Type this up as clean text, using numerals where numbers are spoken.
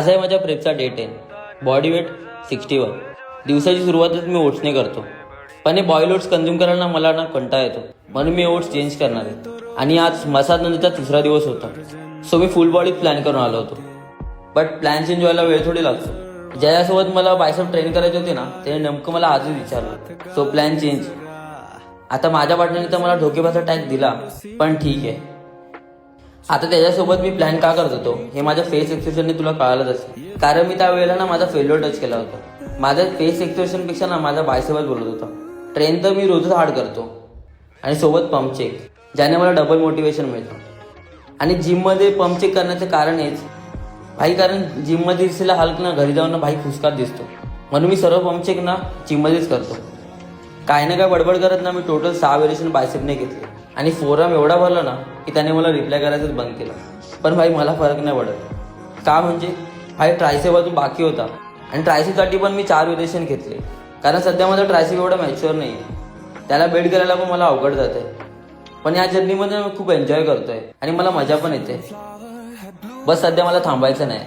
आज आहे माझ्या प्रेपचा डे 10. Body weight 61. दिवसाची सुरुवातच मी ओट्सने करतो. पण हे बॉईल ओट्स कंझ्युम करायला मला ना कंटाळा येतो, म्हणून मी ओट्स चेंज करणार आहे. आणि आज मसाज नंतरचा तिसरा दिवस होता, सो मी फुल बॉडी प्लॅन करून आलो होतो. बट प्लॅन चेंज व्हायला वेळ थोडी लागतो. ज्याच्यासोबत मला बायसेप ट्रेन करायचे होते ना, त्याने नेमकं मला आजच विचारलं, सो प्लॅन चेंज. आता माझ्या पार्टनरने तर मला धोकेबाजा टॅग दिला, पण ठीक आहे. आता त्याच्यासोबत मी प्लॅन का करत होतो हे माझ्या फेस एक्सप्रेशनने तुला कळालंच असेल, कारण मी त्यावेळेला ना माझा फेल्युअर टच केला होता. माझ्या फेस एक्सप्रेशनपेक्षा ना माझा बायसेपच बोलत होता. ट्रेन तर मी रोजच हार्ड करतो आणि सोबत पंप चेक, ज्याने मला डबल मोटिवेशन मिळतं. आणि जिममध्ये पंप चेक करण्याचं कारण हेच भाई, कारण जिममध्ये दिसलेला हल्क ना घरी जाऊन ना भाई फुसकात दिसतो, म्हणून मी सर्व पंप चेक ना जिममध्येच करतो. काय ना काय बडबड करत ना मी टोटल 6 व्हेरिएशन बायसेपने घेतले आणि फोरम एवढा भरला ना की त्याने मला रिप्लाय करायचंच बंद केलं. पण भाई मला फरक नाही पडत. का म्हणजे भाई ट्रायसेप अजून बाकी होता आणि ट्रायसेपसाठी पण मी 4 व्हेरिएशन घेतले, कारण सध्या माझा ट्रायसेप एवढा मॅच्युअर नाही आहे. त्याला बेल्ट करायला पण मला अवघड जाते. पण या जर्नीमध्ये मी खूप एन्जॉय करतोय आणि मला मजा पण येते. बस सध्या मला थांबायचं नाही.